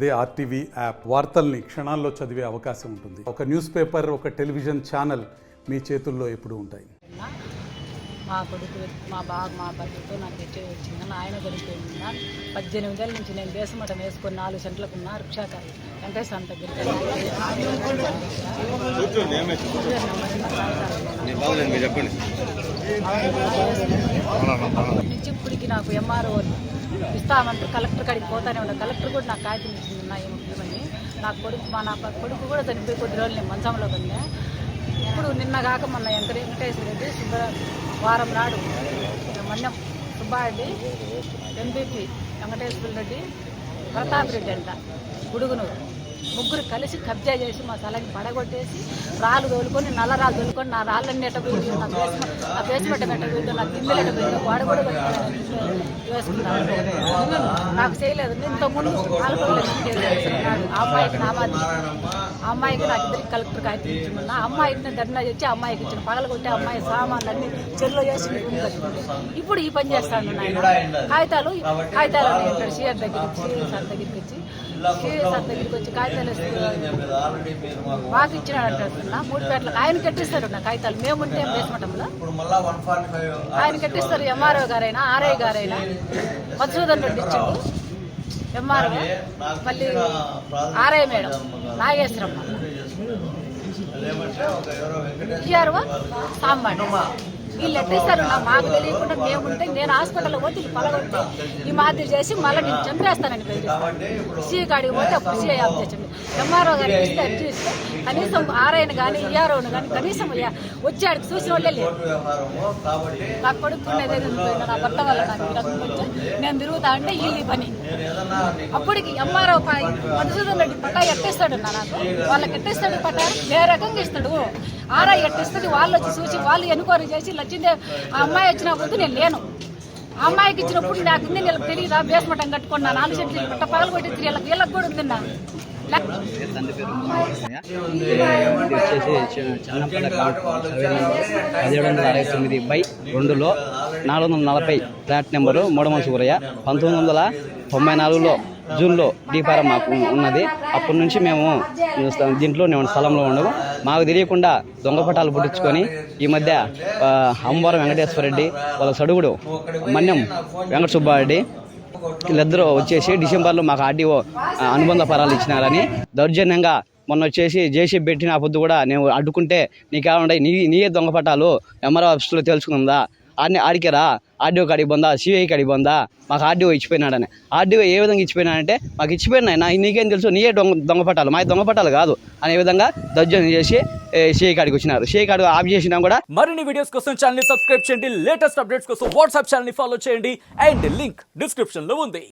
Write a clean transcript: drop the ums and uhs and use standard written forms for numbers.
అదే RTV app వార్తల్ని క్షణాల్లో చదివే అవకాశం ఉంటుంది. ఒక న్యూస్ పేపర్, ఒక టెలివిజన్ ఛానల్ మీ చేతుల్లో ఎప్పుడూ ఉంటాయి. మా కొడుకు మా భర్తతో నాకు తెచ్చి వచ్చింది. ఆయన దొరికిపోయింది. 18 ఏళ్ళ నుంచి నేను దేశమటం వేసుకొని 4 సెంట్లకున్న రిక్షాకారి వెంకటేశ్వర దగ్గరికి నుంచి ఇప్పటికి నాకు ఎంఆర్ఓ ఇస్తామంటారు. కలెక్టర్ కాడికి పోతానే ఉన్నా. కలెక్టర్ కూడా నాకు కాగితం ఇచ్చింది ఉన్నాయి ముఖ్యమని. నా కొడుకు కూడా చనిపోయి కొద్ది రోజులు నేను మంచంలో పడినా. ఇప్పుడు నిన్న కాక మొన్న వెంకటేశ్వర రెడ్డి వారం నాడు మన్యం సుబ్బారెడ్డి, ఎంపీపీ వెంకటేశ్వర రెడ్డి, ప్రతాప్ రెడ్డి అంట గుడుగునూరు ముగ్గురు కలిసి కబ్జా చేసి మా స్థలాన్ని పడగొట్టేసి రాళ్ళు తోలుకొని నల్లరాళ్ళు తోలుకొని నా రాళ్ళన్నీ ఎట్టబోయింది, నా బేస్మెంట్ ఎట్టబోయిందో, నా గిన్నెలు ఎట్టబోయిందో వాడు కూడా వేసుకున్నాను. నాకు చేయలేదు. ఇంతకుముందు ఆ అమ్మాయికి నామాది ఆ అమ్మాయికి నాకు ఇద్దరికి కలెక్టర్ కాగితం ఇచ్చిందన్న. ఆ అమ్మాయికి ధర్నా చేసి ఆ అమ్మాయికి ఇచ్చిన పగలగొట్టి అమ్మాయి సామాన్లన్నీ చెరులో చేసి కట్టుకుంది. ఇప్పుడు ఈ పని చేస్తాను నాయన. కాగితాలు ఇక్కడ సీఆర్ దగ్గరికి సార్ దగ్గరికి వచ్చి సార్ దగ్గరికి వచ్చి కాగితాలు మాకు ఇచ్చినాడు అంటున్నా. 3 పేటలకు ఆయన కట్టిస్తారు నా కాగితాలు. మేముంటే బేస్మఠంలో ఆయన కట్టిస్తారు. ఎంఆర్ఓ గారైనా ఆర్ఐ గారైనా మధుసూదన్ రెడ్డి ఇచ్చిండు ఎంఆర్ఓ, మళ్ళీ ఆర్ఐ మేడం నాగేశ్వరమ్మ, ఈఆర్ఓ సాంబాడు వీళ్ళు ఎట్టిస్తారు. మాకు తెలియకుండా మేముంటే నేను హాస్పిటల్లో పోతే పలగొట్టి ఈ మాదిరి చేసి మళ్ళీ నేను చంపేస్తానని బెదిరిస్తాను. సీ కాడికి పోతే అప్పుడు సీ యాప్ తెచ్చండి. ఎంఆర్ఓ గారికి ఇస్తే అర్జీ ఇస్తే కనీసం ఆర్ఐని కానీ ఈఆర్ఓని కానీ కనీసం వచ్చాడికి చూసిన వాళ్ళే లేదు. నా కొడుకునేది నా భర్త వల్ల నాకు విరక్తి వచ్చి నేను తిరుగుతా అంటే వీళ్ళు పని. అప్పటికి ఎంఆర్ఓ మధుసూదన్ రెడ్డి పట్టా ఎట్టిస్తాడు నాకు. వాళ్ళకి ఎట్టిస్తాడు పట్టా ఏ రకంగా ఇస్తాడు. ఆర్ఐ ఎట్టిస్తుంది. వాళ్ళు వచ్చి చూసి వాళ్ళు ఎన్క్వైరీ చేసి వచ్చిందే ఆ అమ్మాయి వచ్చినప్పుడు నేను లేను. ఆ అమ్మాయికి ఇచ్చినప్పుడు నాకు వీళ్ళకి తెలియదా బేస్మటం కట్టుకున్నా 4 సెంట్లు పట్ట పగలు కొట్టి వీళ్ళకి కూడా ఉంది. వచ్చేసి 1769/2లో ఫ్లాట్ నెంబరు మూడమనసు ఊరయ్య. 1994లో జూన్లో డీఫారం మాకు ఉన్నది. అప్పటి నుంచి మేము దీంట్లో స్థలంలో ఉండము. మాకు తెలియకుండా దొంగ పటాలు పుట్టించుకొని ఈ మధ్య అమ్మవారం వెంకటేశ్వర రెడ్డి వాళ్ళ సడుగుడు మన్యం వెంకట సుబ్బారెడ్డి వీళ్ళిద్దరూ వచ్చేసి డిసెంబర్లో మాకు ఆర్డీఓ అనుబంధ పరాలు ఇచ్చినారని దౌర్జన్యంగా మొన్న వచ్చేసి జేసీబీ పెట్టిన పొద్దు కూడా నేను అడ్డుకుంటే నీకేమంటే నీయే దొంగ పటాలు ఎంఆర్ఓ ఆఫీసులో తెలుసుకుందా ఆడికేరా ఆర్డీఓ కాడికి పొందా సిఐ కాడికి పొందా మాకు ఆర్డీఓ ఇచ్చిపోయినాడని. ఆర్డీఓ ఏ విధంగా ఇచ్చిపోయినాడంటే మాకు ఇచ్చిపోయినాయి నీకేం తెలుసు నీయే దొంగ పట్టాలు మా దొంగ పట్టాలు కాదు అనే విధంగా దౌర్జన్యం చేసి సిఐ కాడికి వచ్చినారు. సిఐ కాడికి ఆఫ్ చేసినా కూడా. మరిన్ని వీడియోస్ కోసం ఛానల్ ని సబ్స్క్రైబ్ చేయండి. లేటెస్ట్ అప్డేట్స్ కోసం వాట్సాప్ ఛానల్ ని ఫాలో చేయండి. అండ్ లింక్ డిస్క్రిప్షన్ లో ఉంది.